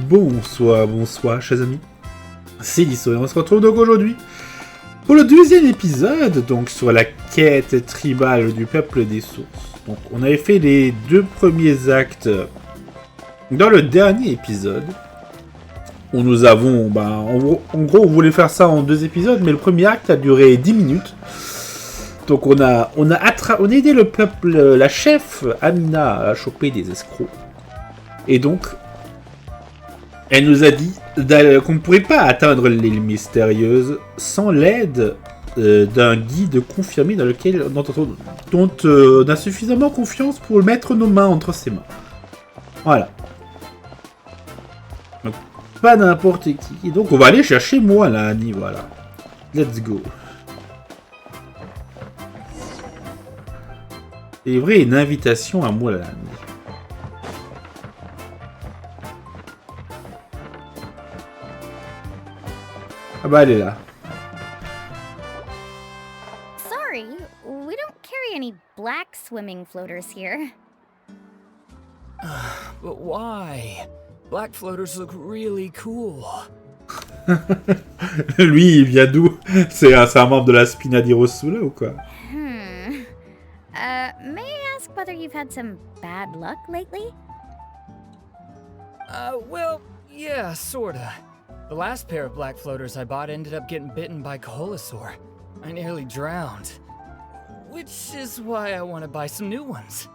Bonsoir, chers amis. C'est Deaso et on se retrouve donc aujourd'hui pour le deuxième épisode, donc sur la quête tribale du peuple des sources. Donc on avait fait les deux premiers actes dans le dernier épisode, où nous avons, en gros on voulait faire ça en deux épisodes, mais le premier acte a duré 10 minutes. Donc on a aidé le peuple, la chef Amina à choper des escrocs. Et donc, elle nous a dit qu'on ne pourrait pas atteindre l'île mystérieuse sans l'aide d'un guide confirmé dont on a suffisamment confiance pour mettre nos mains entre ses mains. Voilà. Donc, pas n'importe qui. Donc on va aller chercher Mualani, voilà. Let's go. C'est vrai, une invitation à Mualani. Ah bah elle est là. Sorry, we don't carry any black swimming floaters here. But why? Black floaters look really cool. Lui, il vient d'où? C'est un membre de la Spina di Rossula ou quoi? May I ask whether you've had some bad luck lately? Well, yeah, sorta. The last pair of black floaters I bought ended up getting bitten by Koholosaur. I nearly drowned. Which is why I want to buy some new ones.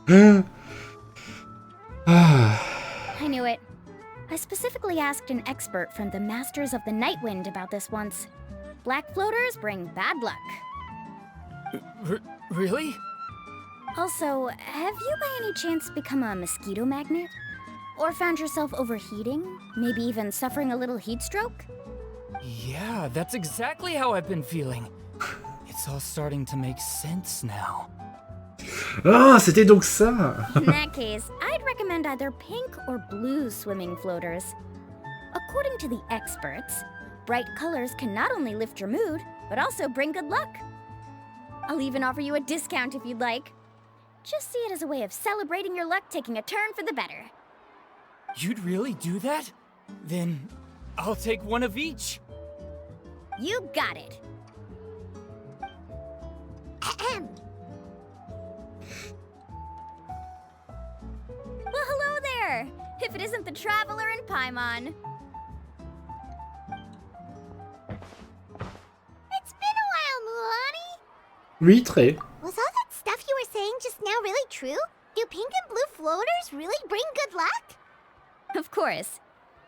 I knew it. I specifically asked an expert from the Masters of the Night Wind about this once. Black floaters bring bad luck. Really? Also, have you by any chance become a mosquito magnet? Or found yourself overheating? Maybe even suffering a little heat stroke? Yeah, that's exactly how I've been feeling. It's all starting to make sense now. Ah, c'était donc ça. In that case, I'd recommend either pink or blue swimming floaters. According to the experts, bright colors can not only lift your mood, but also bring good luck. I'll even offer you a discount if you'd like. Just see it as a way of celebrating your luck taking a turn for the better. You'd really do that? Then I'll take one of each. You got it. Well, hello there! If it isn't the Traveler in Paimon. It's been a while, Mualani. Oui, très. Was all that stuff you were saying just now really true? Do pink and blue floaters really bring good luck? Of course.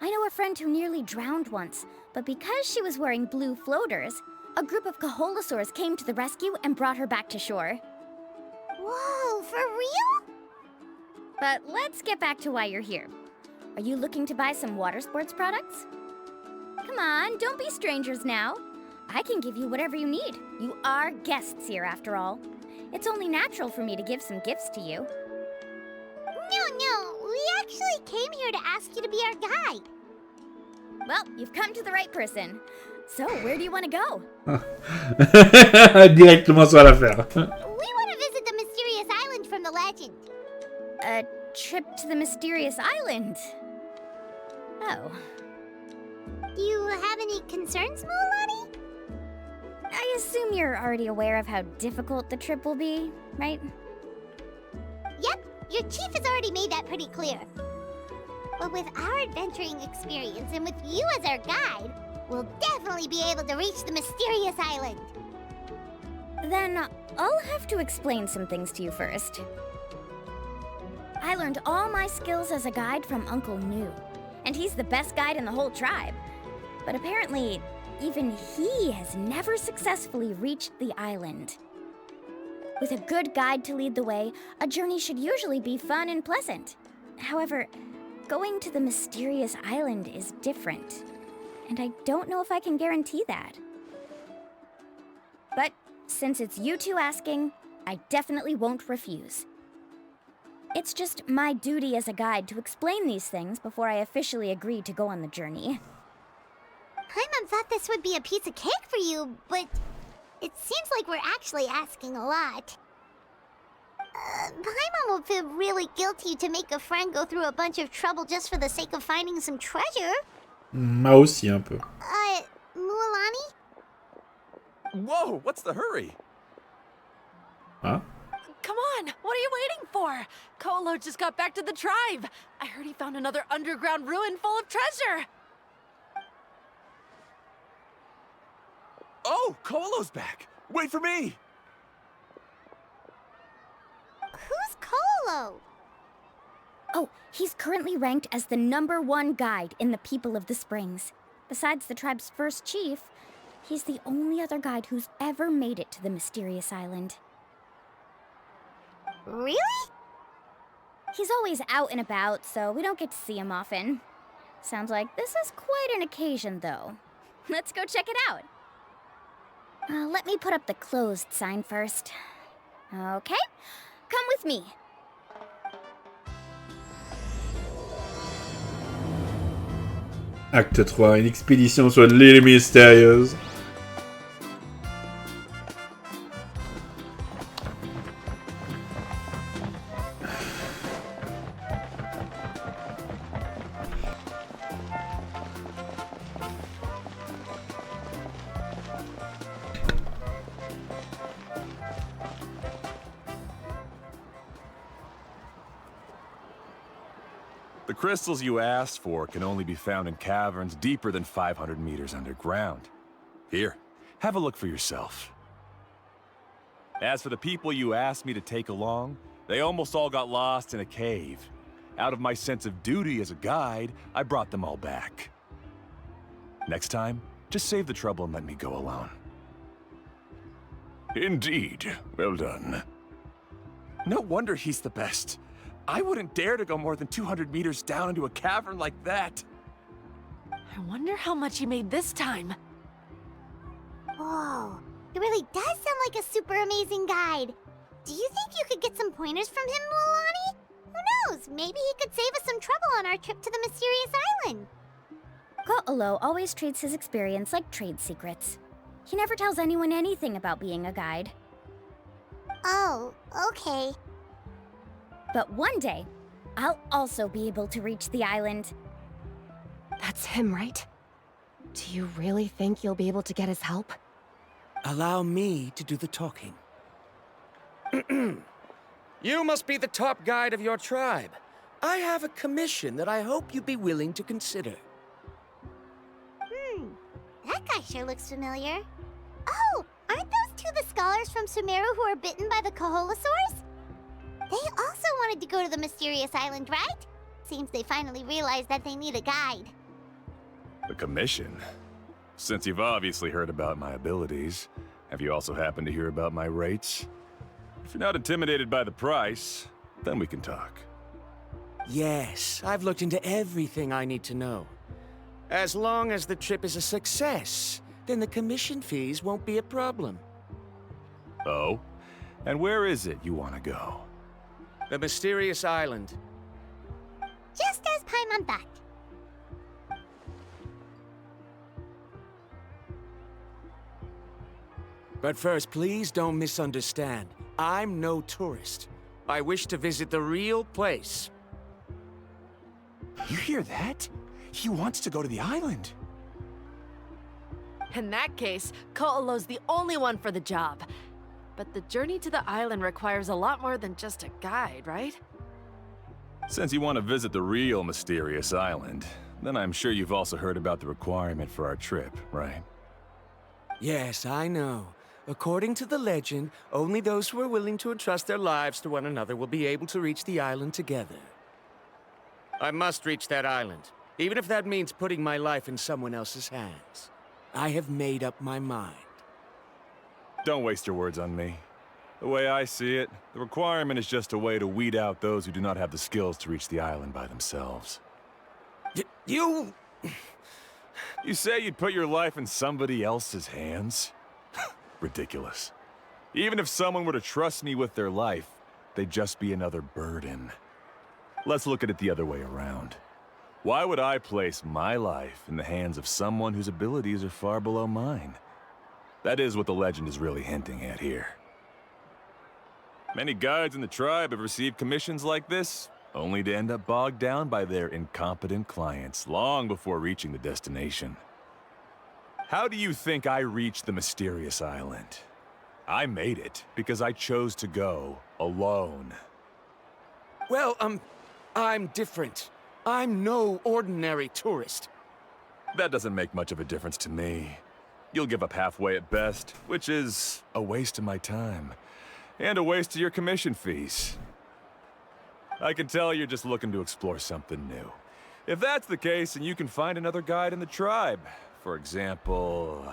I know a friend who nearly drowned once, but because she was wearing blue floaters, a group of Koholosaurs came to the rescue and brought her back to shore. Whoa, for real? But let's get back to why you're here. Are you looking to buy some water sports products? Come on, don't be strangers now. I can give you whatever you need. You are guests here, after all. It's only natural for me to give some gifts to you. No, we actually came here to ask you to be our guide. Well, you've come to the right person. So, where do you want to go? Directement sur l'affaire. We want to visit the mysterious island from the legend. A trip to the mysterious island? Oh. Do you have any concerns, Mualani? I assume you're already aware of how difficult the trip will be, right? Yep, your chief has already made that pretty clear. But with our adventuring experience and with you as our guide, we'll definitely be able to reach the mysterious island. Then I'll have to explain some things to you first. I learned all my skills as a guide from Uncle New, and he's the best guide in the whole tribe. But apparently, even he has never successfully reached the island. With a good guide to lead the way, a journey should usually be fun and pleasant. However, going to the mysterious island is different, and I don't know if I can guarantee that. But since it's you two asking, I definitely won't refuse. It's just my duty as a guide to explain these things before I officially agree to go on the journey. Paimon thought this would be a piece of cake for you, but it seems like we're actually asking a lot. Paimon would feel really guilty to make a friend go through a bunch of trouble just for the sake of finding some treasure. Moi aussi, un peu. Mualani? Whoa, what's the hurry? Hein? Come on, what are you waiting for? Kolo just got back to the tribe. I heard he found another underground ruin full of treasure. Oh, Kolo's back. Wait for me. Who's Kolo? Oh, he's currently ranked as the #1 guide in the People of the Springs. Besides the tribe's first chief, he's the only other guide who's ever made it to the mysterious island. Really? He's always out and about, so we don't get to see him often. Sounds like this is quite an occasion, though. Let's go check it out. Let me put up the closed sign first. Okay, come with me. Acte 3, une expédition sur l'île mystérieuse. The crystals you asked for can only be found in caverns deeper than 500 meters underground. Here, have a look for yourself. As for the people you asked me to take along, they almost all got lost in a cave. Out of my sense of duty as a guide, I brought them all back. Next time, just save the trouble and let me go alone. Indeed. Well done. No wonder he's the best. I wouldn't dare to go more than 200 meters down into a cavern like that. I wonder how much he made this time. Whoa, it really does sound like a super amazing guide. Do you think you could get some pointers from him, Mualani? Who knows, maybe he could save us some trouble on our trip to the mysterious island. Ko'olo always treats his experience like trade secrets. He never tells anyone anything about being a guide. Oh, okay. But one day, I'll also be able to reach the island. That's him, right? Do you really think you'll be able to get his help? Allow me to do the talking. You must be the top guide of your tribe. I have a commission that I hope you'd be willing to consider. That guy sure looks familiar. Oh, aren't those two the scholars from Sumeru who were bitten by the Koholosaurs? They also wanted to go to the mysterious island, right? Seems they finally realized that they need a guide. The commission? Since you've obviously heard about my abilities, have you also happened to hear about my rates? If you're not intimidated by the price, then we can talk. Yes, I've looked into everything I need to know. As long as the trip is a success, then the commission fees won't be a problem. Oh? And where is it you want to go? The mysterious island. Just as Paimon thought. But first, please don't misunderstand. I'm no tourist. I wish to visit the real place. You hear that? He wants to go to the island. In that case, Ko'olo's the only one for the job. But the journey to the island requires a lot more than just a guide, right? Since you want to visit the real mysterious island, then I'm sure you've also heard about the requirement for our trip, right? Yes, I know. According to the legend, only those who are willing to entrust their lives to one another will be able to reach the island together. I must reach that island, even if that means putting my life in someone else's hands. I have made up my mind. Don't waste your words on me. The way I see it, the requirement is just a way to weed out those who do not have the skills to reach the island by themselves. You... You say you'd put your life in somebody else's hands? Ridiculous. Even if someone were to trust me with their life, they'd just be another burden. Let's look at it the other way around. Why would I place my life in the hands of someone whose abilities are far below mine? That is what the legend is really hinting at here. Many guides in the tribe have received commissions like this, only to end up bogged down by their incompetent clients long before reaching the destination. How do you think I reached the mysterious island? I made it because I chose to go alone. Well, I'm different. I'm no ordinary tourist. That doesn't make much of a difference to me. You'll give up halfway at best, which is a waste of my time. And a waste of your commission fees. I can tell you're just looking to explore something new. If that's the case, then you can find another guide in the tribe. For example...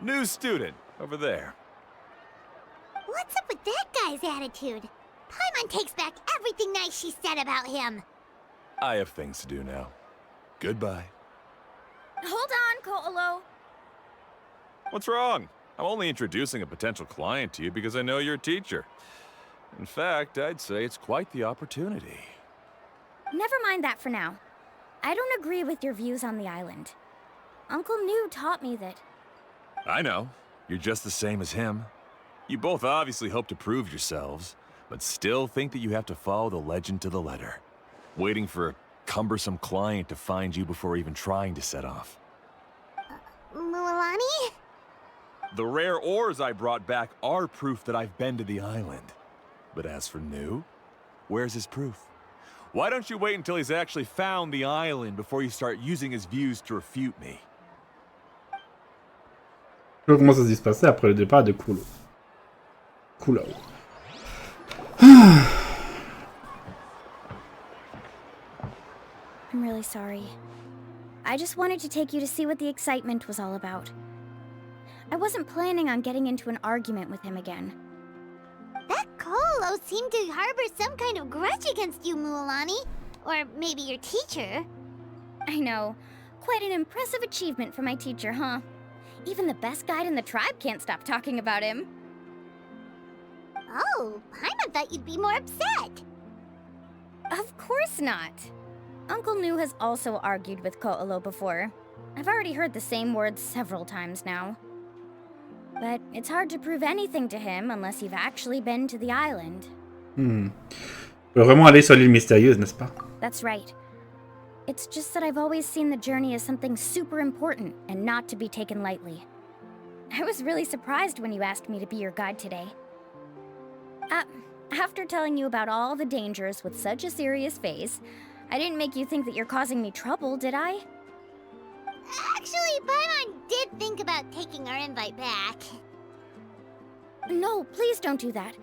new student, over there. What's up with that guy's attitude? Paimon takes back everything nice she said about him. I have things to do now. Goodbye. Hold on, Ko'olo. What's wrong? I'm only introducing a potential client to you because I know you're a teacher. In fact, I'd say it's quite the opportunity. Never mind that for now. I don't agree with your views on the island. Uncle New taught me that... I know. You're just the same as him. You both obviously hope to prove yourselves, but still think that you have to follow the legend to the letter. Waiting for a cumbersome client to find you before even trying to set off. Mualani? The rare ores I brought back are proof that I've been to the island. But as for New, where's his proof? Why don't you wait until he's actually found the island before you start using his views to refute me? Je vois comment ça se passait après le départ de Kulo. Kulo. I'm really sorry. I just wanted to take you to see what the excitement was all about. I wasn't planning on getting into an argument with him again. That Ko'olo seemed to harbor some kind of grudge against you, Mualani. Or maybe your teacher. I know. Quite an impressive achievement for my teacher, huh? Even the best guide in the tribe can't stop talking about him. Oh, Paimon thought you'd be more upset. Of course not. Uncle New has also argued with Ko'olo before. I've already heard the same words several times now. But it's hard to prove anything to him unless you've actually been to the island. On peut vraiment aller sur l'île mystérieuse, n'est-ce pas? That's right. It's just that I've always seen the journey as something super important and not to be taken lightly. I was really surprised when you asked me to be your guide today. After telling you about all the dangers with such a serious face, I didn't make you think that you're causing me trouble, did I? Actually, Paimon did think about taking our invite back. No, please don't do that.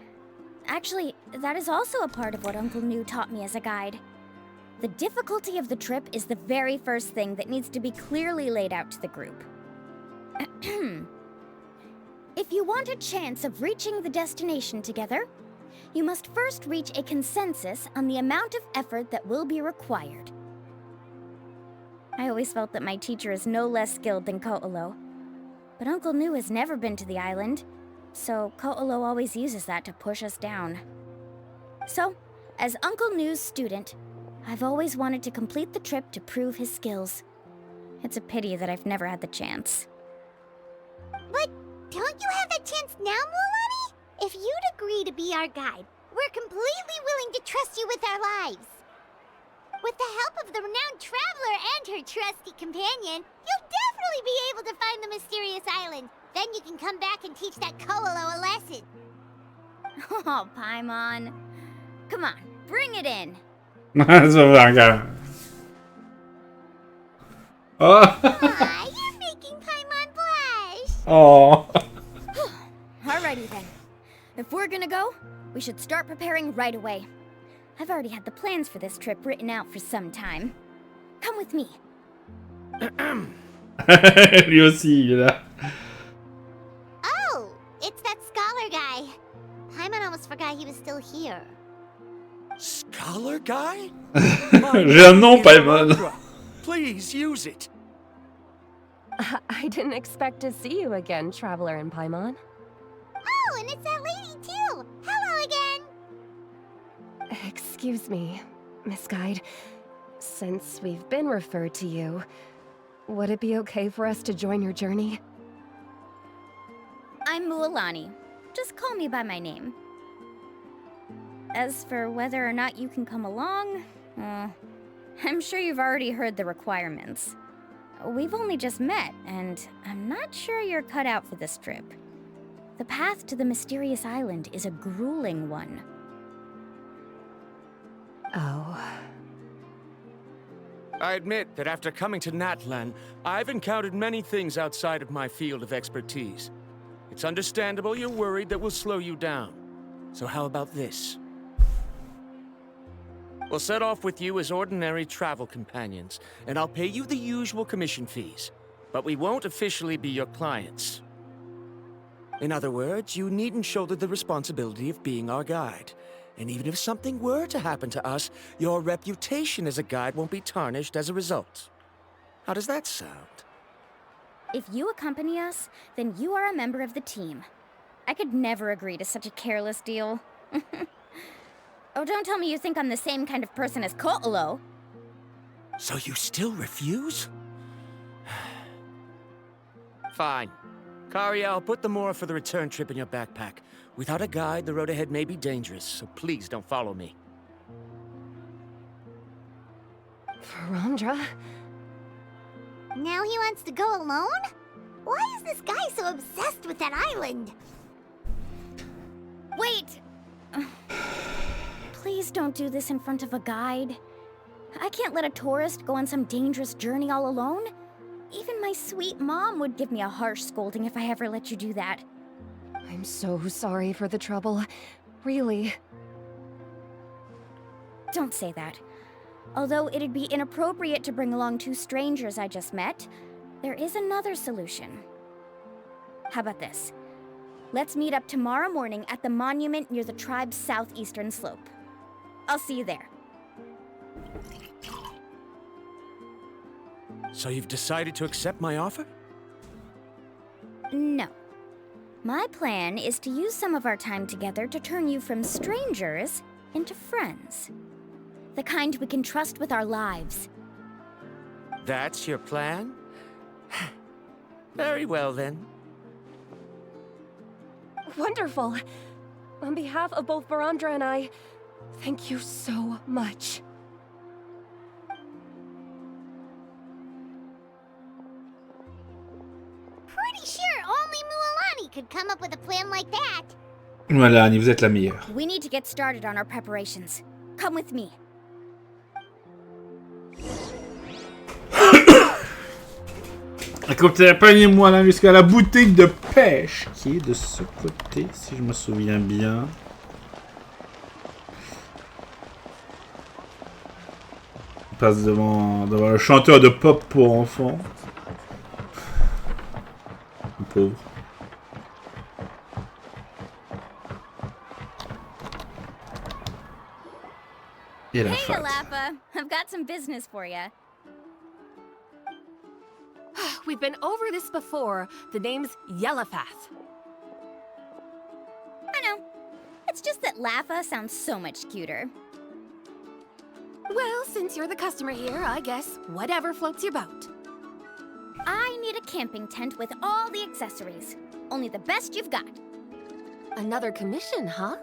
Actually, that is also a part of what Uncle New taught me as a guide. The difficulty of the trip is the very first thing that needs to be clearly laid out to the group. If you want a chance of reaching the destination together, you must first reach a consensus on the amount of effort that will be required. I always felt that my teacher is no less skilled than Ko'olo. But Uncle New has never been to the island, so Ko'olo always uses that to push us down. So, as Uncle New's student, I've always wanted to complete the trip to prove his skills. It's a pity that I've never had the chance. But don't you have that chance now, Mualani? If you'd agree to be our guide, we're completely willing to trust you with our lives. With the help of the renowned traveler and her trusty companion, you'll definitely be able to find the mysterious island. Then you can come back and teach that Ko'olo a lesson. Oh, Paimon. Come on, bring it in. Ça va, regarde. Oh. Aw, you're making Paimon blush. Oh. Alrighty then. If we're gonna go, we should start preparing right away. I've already had the plans for this trip written out for some time. Come with me. Lui aussi, il est là. Oh, it's that scholar guy. Paimon almost forgot he was still here. Scholar guy? J'ai un nom, Paimon. Please use it. I didn't expect to see you again, Traveler and Paimon. Oh, and it's that lady too. Hello again. Excuse me, Miss Guide. Since we've been referred to you, would it be okay for us to join your journey? I'm Mualani. just call me by my name. As for whether or not you can come along, I'm sure you've already heard the requirements. We've only just met, and I'm not sure you're cut out for this trip. The path to the mysterious island is a grueling one. Oh. I admit that after coming to Natlan, I've encountered many things outside of my field of expertise. It's understandable you're worried that we'll slow you down. So how about this? We'll set off with you as ordinary travel companions, and I'll pay you the usual commission fees. But we won't officially be your clients. In other words, you needn't shoulder the responsibility of being our guide. And even if something were to happen to us, your reputation as a guide won't be tarnished as a result. How does that sound? If you accompany us, then you are a member of the team. I could never agree to such a careless deal. Oh, don't tell me you think I'm the same kind of person as Ko'olo. So you still refuse? Fine. Kariel, put the Mora for the return trip in your backpack. Without a guide, the road ahead may be dangerous, so please don't follow me. Verandra? Now he wants to go alone? Why is this guy so obsessed with that island? Wait! Please don't do this in front of a guide. I can't let a tourist go on some dangerous journey all alone. Even my sweet mom would give me a harsh scolding if I ever let you do that. I'm so sorry for the trouble. Really. Don't say that. Although it'd be inappropriate to bring along two strangers I just met, there is another solution. How about this? Let's meet up tomorrow morning at the monument near the tribe's southeastern slope. I'll see you there. So you've decided to accept my offer? No. My plan is to use some of our time together to turn you from strangers into friends. The kind we can trust with our lives. That's your plan? Very well, then. Wonderful. On behalf of both Verandra and I, thank you so much. Pretty sure only Mualani could come up with a plan like that. Mualani, vous êtes la meilleure. We need to get started on our preparations. Come with me. Accompagnez moi là jusqu'à la boutique de pêche qui est de ce côté, si je me souviens bien. On passe devant le chanteur de pop pour enfants. Le pauvre. Et la Hey, fac. Alappa. I've got some business for you. We've been over this before. The name's Yellowfath. I know. It's just that Laffa sounds so much cuter. Well, since you're the customer here, I guess whatever floats your boat. I need a camping tent with all the accessories. Only the best you've got. Another commission, huh?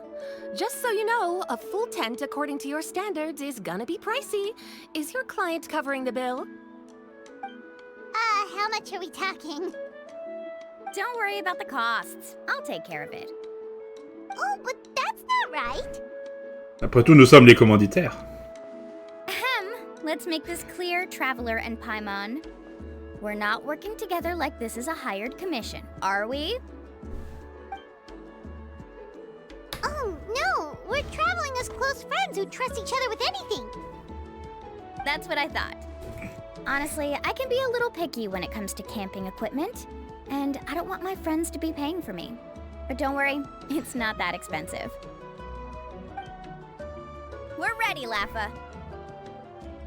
Just so you know, a full tent according to your standards is gonna be pricey. Is your client covering the bill? How much are we talking? Don't worry about the costs. I'll take care of it. Oh, but that's not right. Après tout, nous sommes les commanditaires. Ahem. Let's make this clear, Traveler and Paimon. We're not working together like this is a hired commission, are we? Oh, no. We're traveling as close friends who trust each other with anything. That's what I thought. Honestly, I can be a little picky when it comes to camping equipment, and I don't want my friends to be paying for me. But don't worry, it's not that expensive. We're ready, Laffa.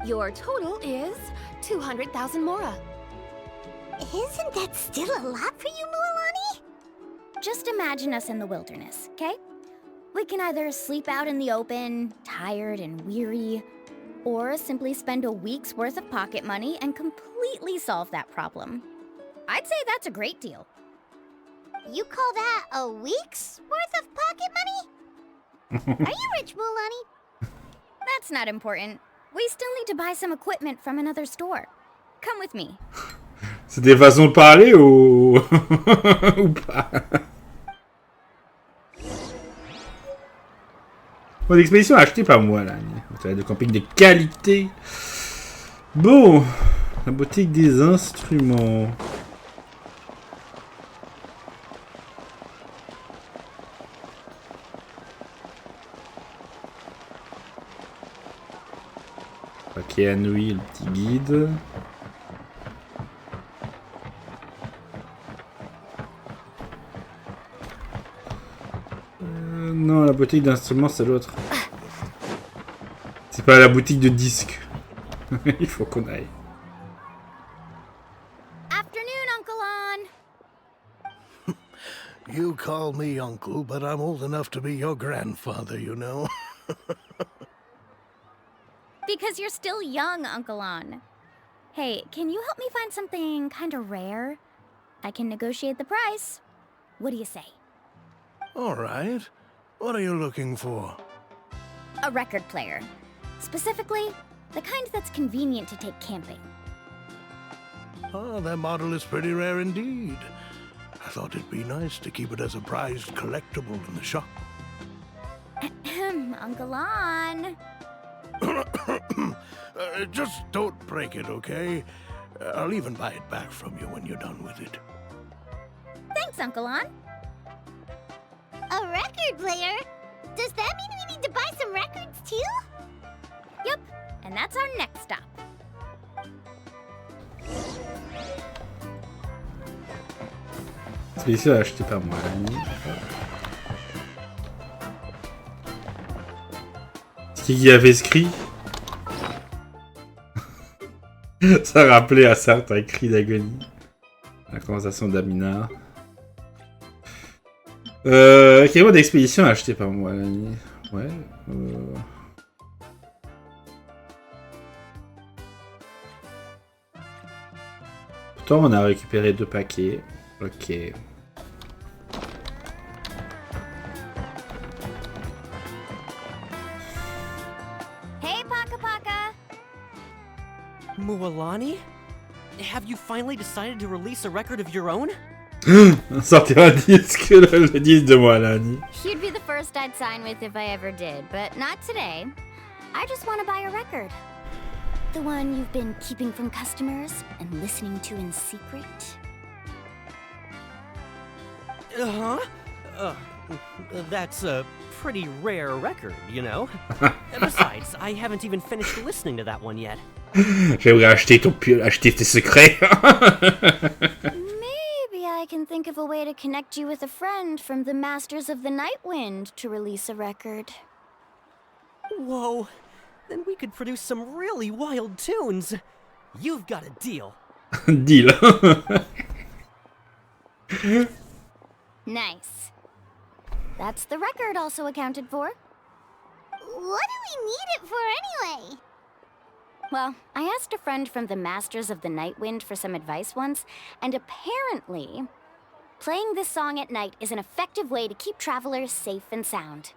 Your total is 200,000 Mora. Isn't that still a lot for you, Mualani? Just imagine us in the wilderness, okay? We can either sleep out in the open, tired and weary, or simply spend a week's worth of pocket money and completely solve that problem. I'd say that's a great deal. You call that a week's worth of pocket money? Are you rich, Mualani? That's not important. We still need to buy some equipment from another store. Come with me. C'est des façons de parler ou... ou pas? Bon, l'expédition achetée par moi, là. Matériel de camping de qualité. Bon, la boutique des instruments. Paquet à nouilles, le petit guide. Non, la boutique d'instruments, c'est l'autre. C'est pas la boutique de disques. Il faut qu'on aille. Afternoon, Uncle On. You call me uncle, but I'm old enough to be your grandfather, you know. Because you're still young, Uncle On. Hey, can you help me find something kind of rare? I can negotiate the price. What do you say? All right. What are you looking for? A record player. Specifically, the kind that's convenient to take camping. Oh, that model is pretty rare indeed. I thought it'd be nice to keep it as a prized collectible in the shop. Uncle On. Just don't break it, okay? I'll even buy it back from you when you're done with it. Thanks, Uncle On. A record player? Does that mean we need to buy some records too? Yep, and that's our next stop. Expédition achetée par Mualani. C'est qui avait écrit? Ça rappelait à certains cris d'agonie. La conversation d'Amina. Écrivez-moi d'expédition achetée par Mualani. Ouais. Pourtant, on a récupéré 2 paquets. Ok. Hey, Paka Paka! Mualani? Have you finally decided to release a record of your own? Sortir un disque, le disque de Mualani. You'd be the first I'd sign with if I ever did, but not today. I just want to buy a record. The one you've been keeping from customers and listening to in secret. That's a pretty rare record, you know? Besides, I haven't even finished listening to that one yet. J'aimerais acheter tes secrets. Maybe I can think of a way to connect you with a friend from the Masters of the Night Wind to release a record. Whoa, then we could produce some really wild tunes. You've got a deal. Deal. Nice. That's the record also accounted for. What do we need it for anyway? Well, I asked a friend from the Masters of the Night Wind for some advice once, and apparently, playing this song at night is an effective way to keep travelers safe and sound.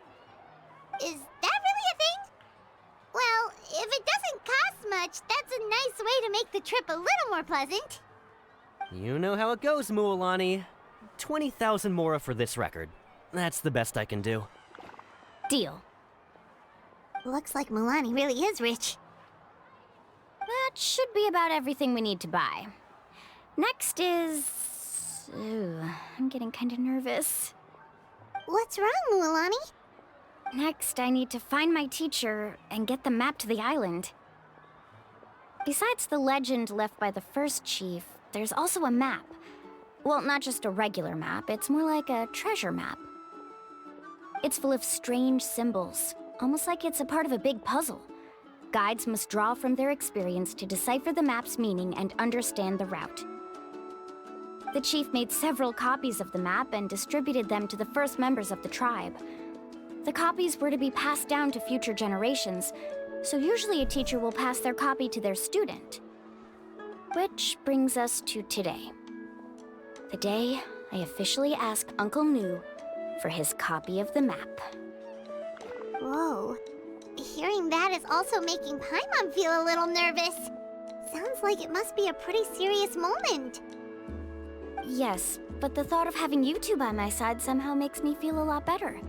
Is that really a thing? Well, if it doesn't cost much, that's a nice way to make the trip a little more pleasant. You know how it goes, Mualani. 20,000 mora for this record. That's the best I can do. Deal. Looks like Mualani really is rich. That should be about everything we need to buy. Next is... Ooh, I'm getting kind of nervous. What's wrong, Mualani? Next, I need to find my teacher and get the map to the island. Besides the legend left by the first chief, there's also a map. Well, not just a regular map, it's more like a treasure map. It's full of strange symbols, almost like it's a part of a big puzzle. Guides must draw from their experience to decipher the map's meaning and understand the route. The chief made several copies of the map and distributed them to the first members of the tribe. The copies were to be passed down to future generations, so usually a teacher will pass their copy to their student. Which brings us to today. The day I officially ask Uncle New for his copy of the map. Whoa. Hearing that is also making Paimon feel a little nervous. Sounds like it must be a pretty serious moment. Yes, but the thought of having you two by my side somehow makes me feel a lot better.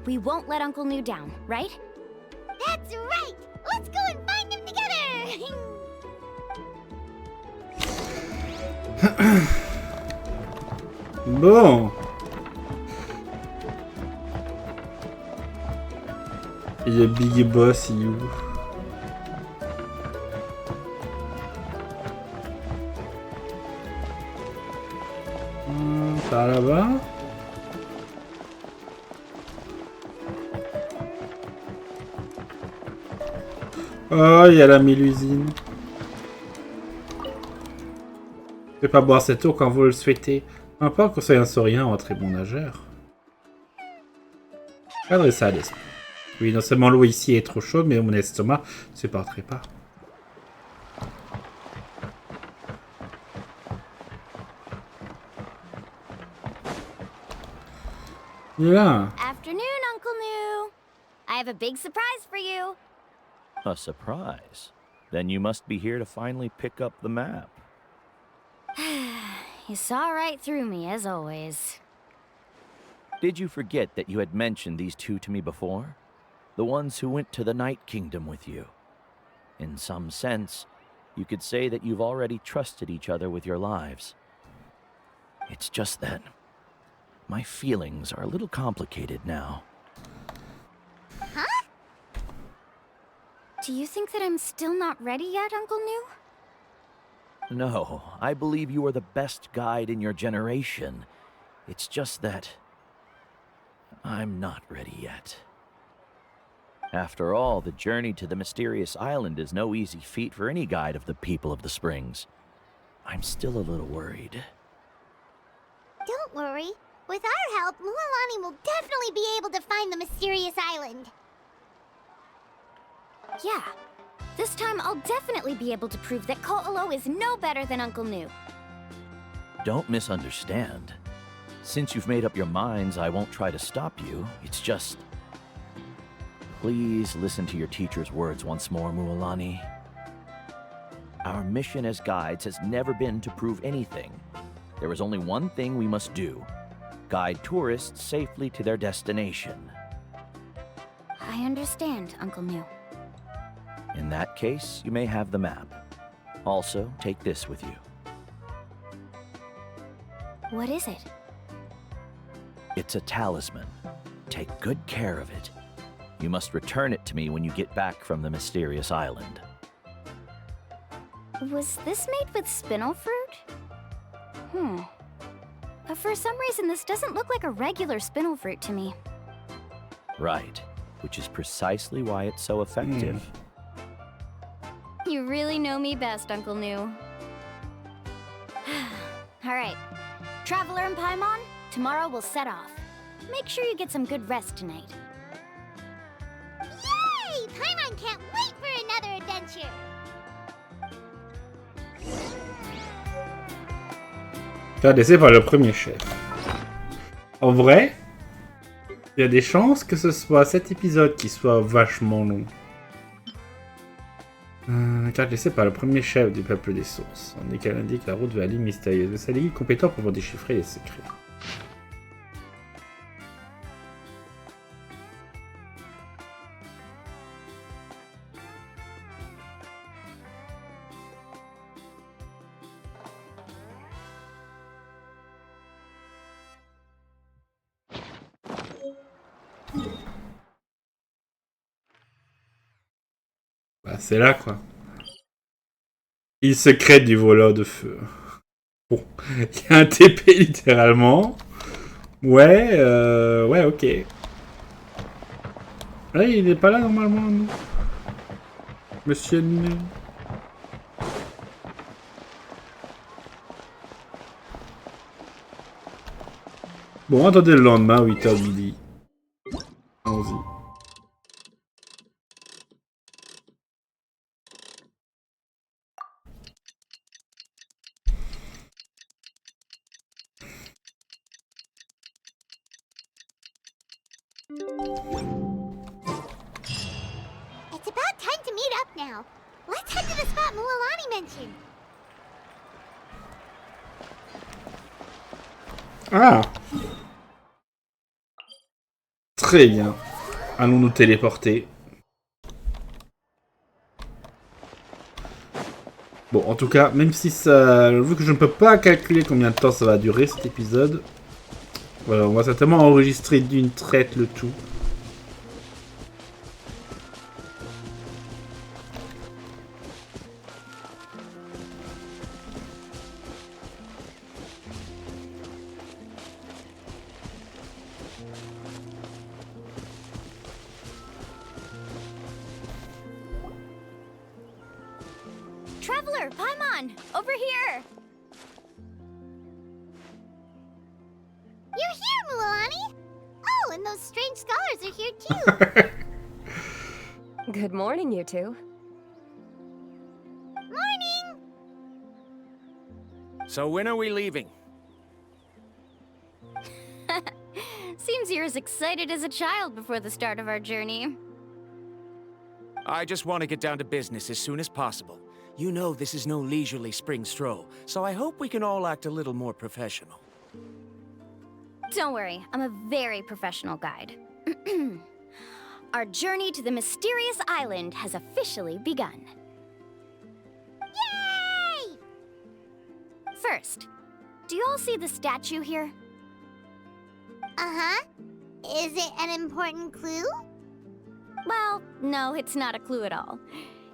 We won't let Uncle New down, right? That's right! Let's go and find him together! Bon. Et le Big Boss, il est où? Par là-bas. Oh, il y a la mélusine. Ne pas boire cette eau quand vous le souhaitez. Un pas qu'on soit un saurien ou un très bon nageur. Cadrez ça à l'esprit. Oui, non seulement l'eau ici est trop chaude, mais mon estomac ne supporterait pas. Il est là. Afternoon, Uncle New. I have a big surprise for you. A surprise? Then you must be here to finally pick up the map. You saw right through me, as always. Did you forget that you had mentioned these two to me before? The ones who went to the Night Kingdom with you. In some sense, you could say that you've already trusted each other with your lives. It's just that my feelings are a little complicated now. Huh? Do you think that I'm still not ready yet, Uncle New? No, I believe you are the best guide in your generation. It's just that I'm not ready yet. After all, the journey to the mysterious island is no easy feat for any guide of the people of the springs. I'm still a little worried. Don't worry. With our help, Mualani will definitely be able to find the mysterious island. Yeah. This time I'll definitely be able to prove that Ko'olo is no better than Uncle New. Don't misunderstand. Since you've made up your minds, I won't try to stop you. It's just... Please listen to your teacher's words once more, Mualani. Our mission as guides has never been to prove anything. There is only one thing we must do. Guide tourists safely to their destination. I understand, Uncle New. In that case, you may have the map. Also, take this with you. What is it? It's a talisman. Take good care of it. You must return it to me when you get back from the mysterious island. Was this made with spinel fruit? For some reason, this doesn't look like a regular spinel fruit to me. Right, which is precisely why it's so effective. You really know me best, Uncle New. Alright. Traveler and Paimon, tomorrow we'll set off. Make sure you get some good rest tonight. Yay! Paimon can't wait for another adventure! Faire laisser par le premier chef. En vrai, il y a des chances que ce soit cet épisode qui soit vachement long. Carte laissée par le premier chef du peuple des sources. On est qu'elle indique la route vers l'île mystérieuse. C'est l'île compétent pour déchiffrer les secrets. Bah, c'est là, quoi. Il secrète du voleur de feu. Bon, il y a un TP, littéralement. Ouais, ouais, ok. Là, il est pas là, normalement, non. Monsieur Nino. Bon, attendez le lendemain, 8h midi. Allons-y. It's about time to meet up now. Let's head to the spot Mualani mentioned. Ah! Très bien. Allons nous téléporter. Bon, en tout cas, même si ça... Vu que je ne peux pas calculer combien de temps ça va durer cet épisode, voilà, on va certainement enregistrer d'une traite le tout. Traveler, Paimon, over here! You're here, Mualani! Oh, and those strange scholars are here too! Good morning, you two. Morning! So when are we leaving? Seems you're as excited as a child before the start of our journey. I just want to get down to business as soon as possible. You know this is no leisurely spring stroll, so I hope we can all act a little more professional. Don't worry, I'm a very professional guide. Our journey to the mysterious island has officially begun. Yay! First, do you all see the statue here? Uh-huh. Is it an important clue? Well, no, it's not a clue at all.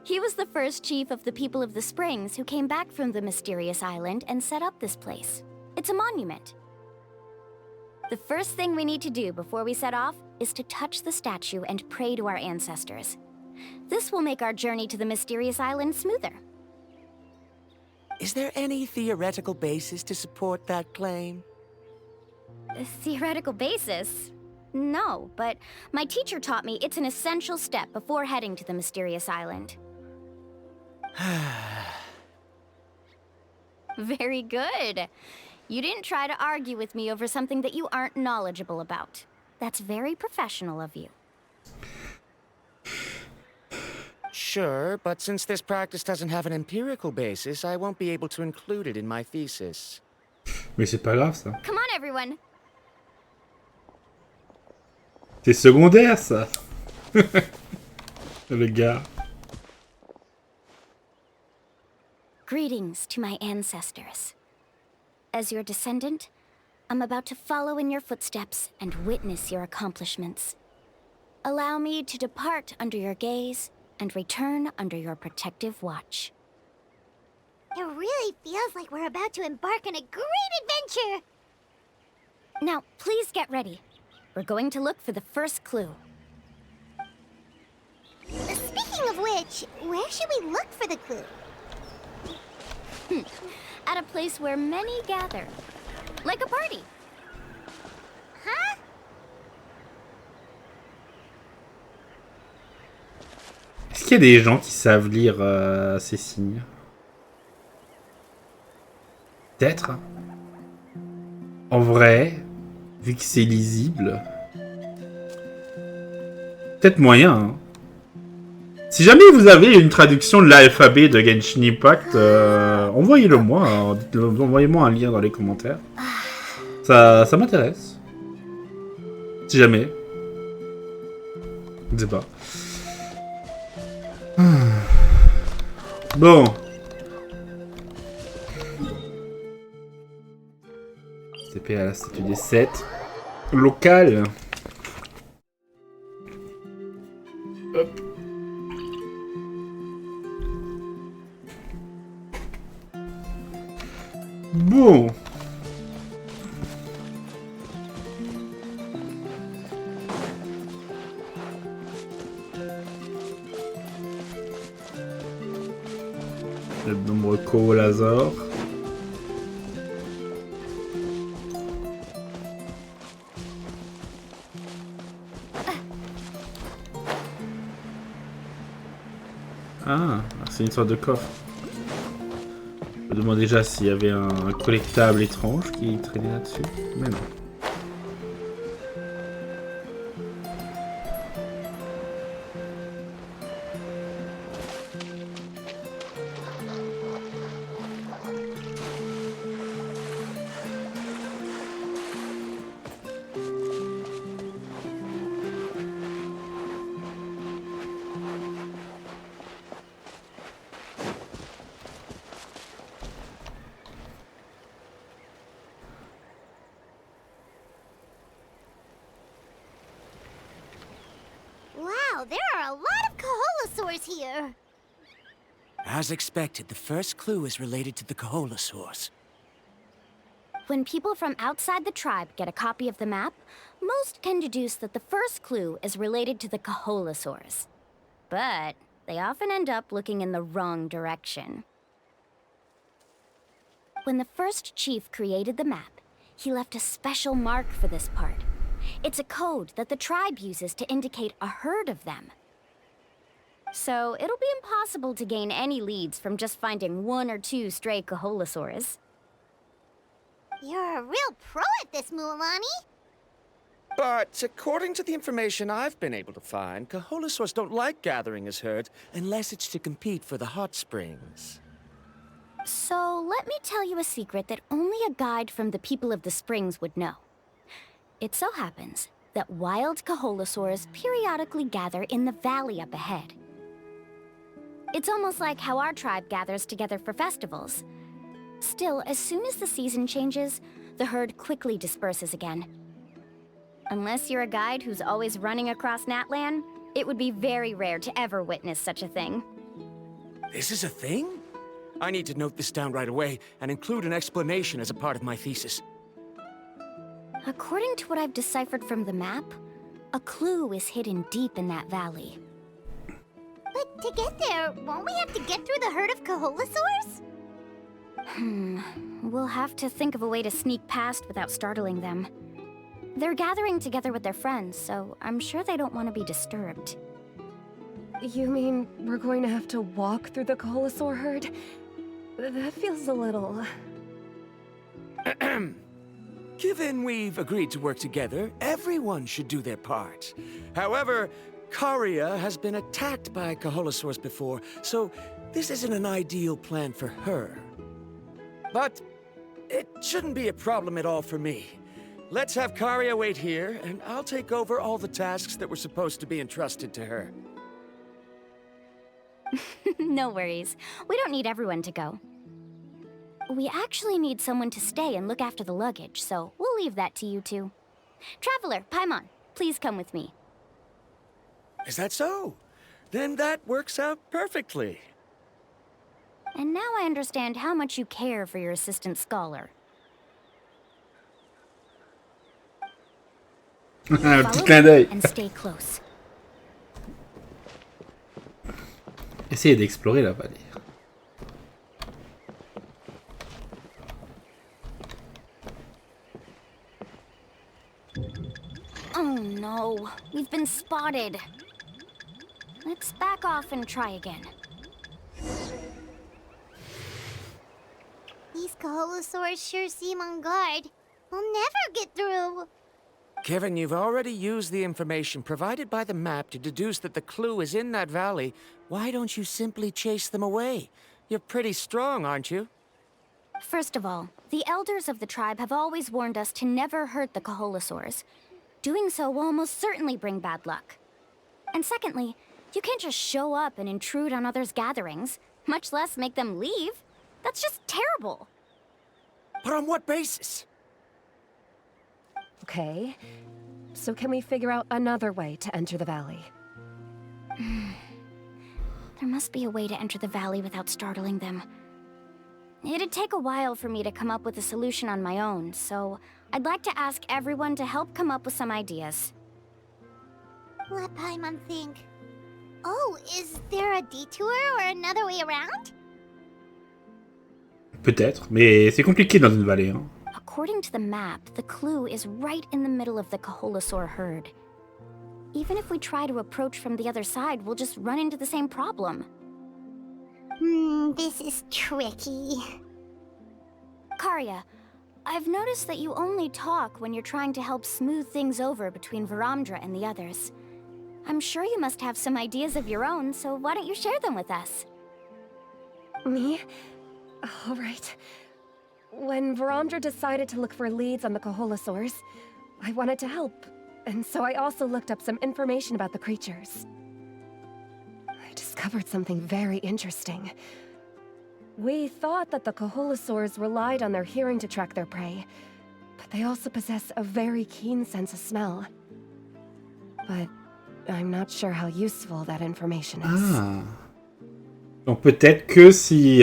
He was the first chief of the people of the Springs who came back from the mysterious island and set up this place. It's a monument. The first thing we need to do before we set off is to touch the statue and pray to our ancestors. This will make our journey to the mysterious island smoother. Is there any theoretical basis to support that claim? A theoretical basis? No, but my teacher taught me it's an essential step before heading to the mysterious island. Very good. You didn't try to argue with me over something that you aren't knowledgeable about. That's very professional of you. Sure, but since this practice doesn't have an empirical basis, I won't be able to include it in my thesis. Mais c'est pas grave, ça. Come on, everyone. C'est secondaire, ça. Le gars. Greetings to my ancestors. As your descendant, I'm about to follow in your footsteps and witness your accomplishments. Allow me to depart under your gaze and return under your protective watch. It really feels like we're about to embark on a great adventure! Now, please get ready. We're going to look for the first clue. Speaking of which, where should we look for the clue? At a place where many gather. Like a party. Huh? Est-ce qu'il y a des gens qui savent lire ces signes? Peut-être. En vrai, vu que c'est lisible. Peut-être moyen, hein. Si jamais vous avez une traduction de l'alphabet de GENSHINImpact, envoyez-le moi. Hein. Envoyez-moi un lien dans les commentaires. Ça m'intéresse. Si jamais. Je ne sais pas. Bon. TP à la statue des 7. Local. Hop. Bon. De nombreux co-lazars. Ah, c'est une sorte de coffre. Je me demande déjà s'il y avait un collectable étrange qui traînait là-dessus. Mais non. Wow, there are a lot of Kaholosaurs here. As expected, the first clue is related to the Kaholosaurs. When people from outside the tribe get a copy of the map, most can deduce that the first clue is related to the Kaholosaurs. But they often end up looking in the wrong direction. When the first chief created the map, he left a special mark for this part. It's a code that the tribe uses to indicate a herd of them. So it'll be impossible to gain any leads from just finding 1 or 2 stray Kaholosaurs. You're a real pro at this, Mualani. But according to the information I've been able to find, Kaholosaurs don't like gathering as herds unless it's to compete for the hot springs. So let me tell you a secret that only a guide from the people of the springs would know. It so happens that wild Kaholosaurs periodically gather in the valley up ahead. It's almost like how our tribe gathers together for festivals. Still, as soon as the season changes, the herd quickly disperses again. Unless you're a guide who's always running across Natlan, it would be very rare to ever witness such a thing. This is a thing? I need to note this down right away and include an explanation as a part of my thesis. According to what I've deciphered from the map, a clue is hidden deep in that valley. But to get there, won't we have to get through the herd of Kaholosaurs? We'll have to think of a way to sneak past without startling them. They're gathering together with their friends, so I'm sure they don't want to be disturbed. You mean we're going to have to walk through the Kaholosaur herd? That feels a little... Given we've agreed to work together, everyone should do their part. However, Karia has been attacked by Kaholosaurs before, so this isn't an ideal plan for her. But it shouldn't be a problem at all for me. Let's have Karia wait here, and I'll take over all the tasks that were supposed to be entrusted to her. No worries. We don't need everyone to go. We actually need someone to stay and look after the luggage, so we'll leave that to you two. Traveler, Paimon, please come with me. Is that so? Then that works out perfectly. And now I understand how much you care for your assistant scholar. Un petit clin d'œil. And stay close. Essayez d'explorer la vallée. Oh no, we've been spotted. Let's back off and try again. These Kaholosaurs sure seem on guard. We'll never get through. Given you've already used the information provided by the map to deduce that the clue is in that valley, why don't you simply chase them away? You're pretty strong, aren't you? First of all, the elders of the tribe have always warned us to never hurt the Kaholosaurs. Doing so will almost certainly bring bad luck. And secondly, you can't just show up and intrude on others' gatherings, much less make them leave. That's just terrible. But on what basis? Okay, so can we figure out another way to enter the valley? There must be a way to enter the valley without startling them. It'd take a while for me to come up with a solution on my own, so I'd like to ask everyone to help come up with some ideas. Let Paimon think. Oh, is there a detour or another way around? Peut-être, mais c'est compliqué dans une vallée. Hein. According to the map, the clue is right in the middle of the Kaholosaur herd. Even if we try to approach from the other side, we'll just run into the same problem. This is tricky. Karia, I've noticed that you only talk when you're trying to help smooth things over between Varamdra and the others. I'm sure you must have some ideas of your own, so why don't you share them with us? Me? All right. When Varamdra decided to look for leads on the Kaholosaurs, I wanted to help, and so I also looked up some information about the creatures. I discovered something very interesting. We thought that the Kaholosaurs relied on their hearing to track their prey, but they also possess a very keen sense of smell. But I'm not sure how useful that information is. Ah. Donc peut-être que si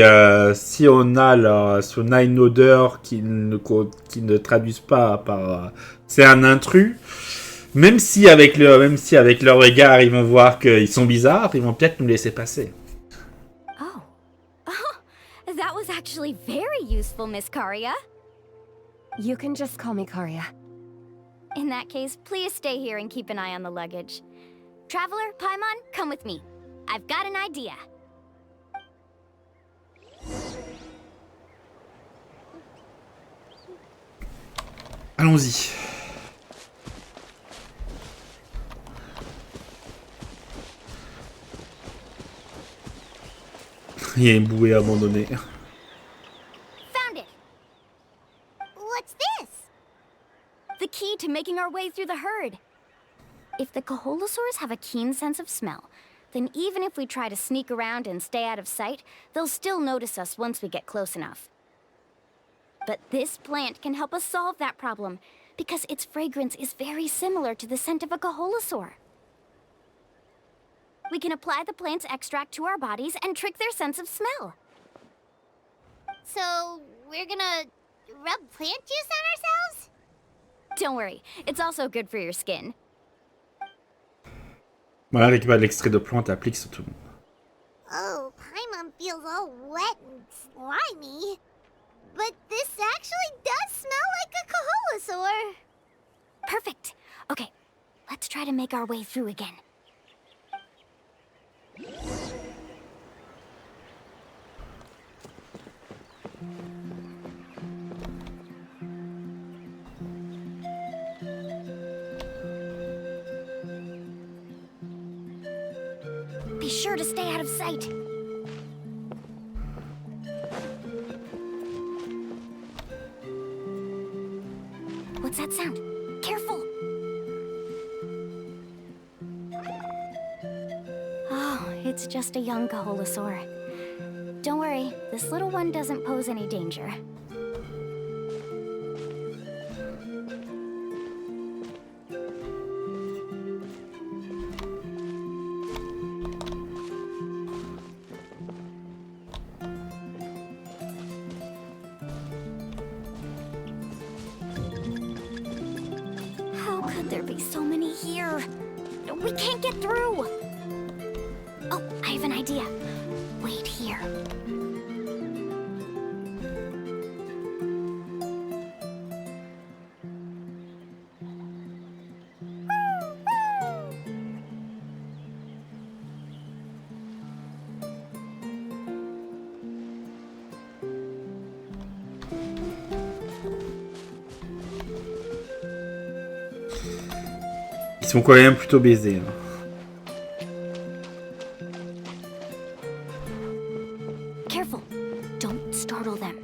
on a une odeur qui ne traduise pas par c'est un intrus, même si avec leur regard ils vont voir qu'ils sont bizarres, ils vont peut-être nous laisser passer. Oh, that was actually very useful, Miss Karia. You can just call me Karia. In that case, please stay here and keep an eye on the luggage. Traveler, Paimon, come with me. I've got an idea. Allons-y. Il y a une bouée abandonnée. Found it! What's this? The key to making our way through the herd. If the Koholosaurs have a keen sense of smell, then even if we try to sneak around and stay out of sight, they'll still notice us once we get close enough. But this plant can help us solve that problem, because its fragrance is very similar to the scent of a Koholosaur. We can apply the plant's extract to our bodies and trick their sense of smell. So, we're gonna rub plant juice on ourselves? Don't worry, it's also good for your skin. Voilà, récupère l'extrait de plante et applique sur tout le monde. Oh, Paimon feels all wet and slimy. But this actually does smell like a Koholosaur. Perfect. Okay, let's try to make our way through again. Be sure to stay out of sight. What's that sound? Careful! Oh, it's just a young Koholosaur. Don't worry, this little one doesn't pose any danger. How could there be so many here? We can't get through! Oh, I have an idea. Wait here. Ils sont quand même plutôt baisés. Hein. Careful. Don't startle them.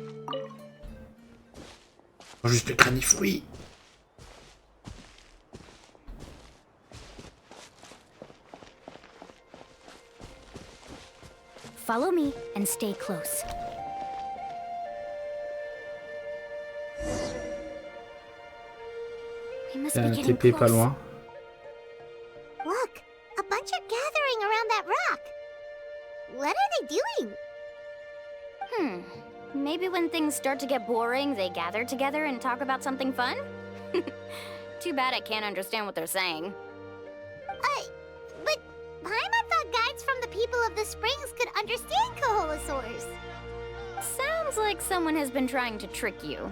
Oh, juste le cranifruit. Follow me and stay close. We must Il y a be un getting TP pas close. loin. Look, a bunch are gathering around that rock. What are they doing? Maybe when things start to get boring, they gather together and talk about something fun? Too bad I can't understand what they're saying. But Paimon thought guides from the people of the springs could understand Koholosaurs. Sounds like someone has been trying to trick you.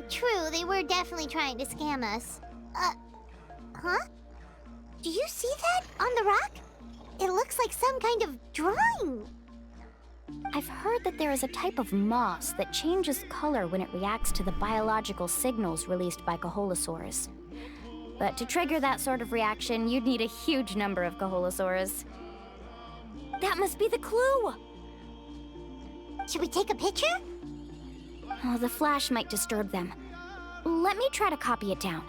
True, they were definitely trying to scam us. Huh? Do you see that on the rock? It looks like some kind of drawing. I've heard that there is a type of moss that changes color when it reacts to the biological signals released by Koholosaurs. But to trigger that sort of reaction, you'd need a huge number of Koholosaurs. That must be the clue! Should we take a picture? Oh, the flash might disturb them. Let me try to copy it down.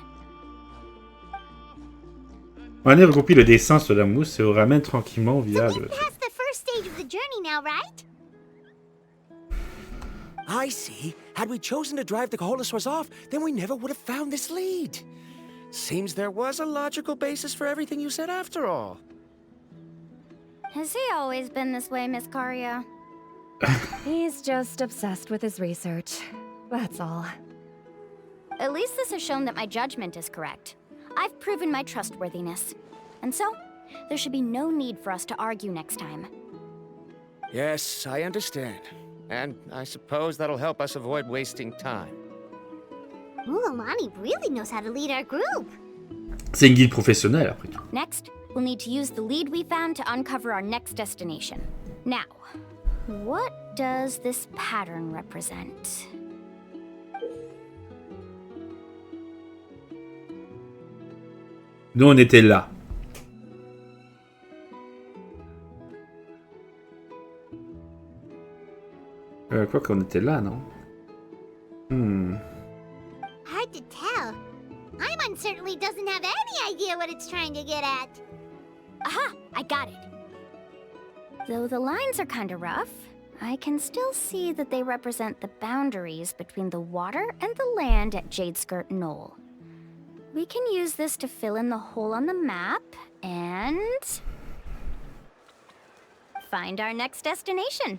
On recopie le dessin sur la mousse et on ramène tranquillement via le... Past the first stage of the journey now, right? I see. Had we chosen to drive the Koholosaurs off, then we never would have found this lead. Seems there was a logical basis for everything you said after all. Has he always been this way, Miss Karia? He's just obsessed with his research. That's all. At least this has shown that my judgment is correct. I've proven my trustworthiness. And so, there should be no need for us to argue next time. Yes, I understand. And I suppose that'll help us avoid wasting time. Mualani really knows how to lead our group. C'est une guide professionnelle, après tout. Next, we'll need to use the lead we found to uncover our next destination. Now, what does this pattern represent? Nous, on était là. Quoi qu'on était là, non? Hard to tell. Paimon certainly doesn't have any idea what it's trying to get at. Aha! I got it! Though the lines are kinda rough, I can still see that they represent the boundaries between the water and the land at Jadeskirt Knoll. We can use this to fill in the hole on the map, and... find our next destination.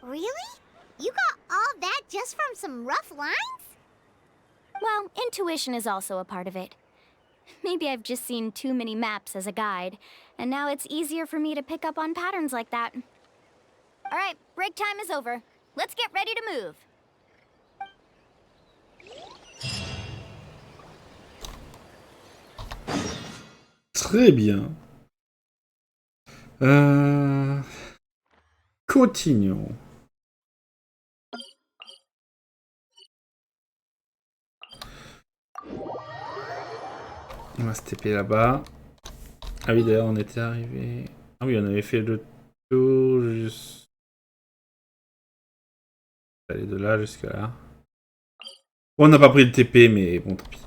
Really? You got all that just from some rough lines? Well, intuition is also a part of it. Maybe I've just seen too many maps as a guide, and now it's easier for me to pick up on patterns like that. Alright, break time is over. Let's get ready to move. Très bien. Continuons. On va se TP là-bas. Ah oui, d'ailleurs, on était arrivé. Ah oui, on avait fait le tour juste. Aller de là jusqu'à là. On n'a pas pris le TP, mais bon, tant pis.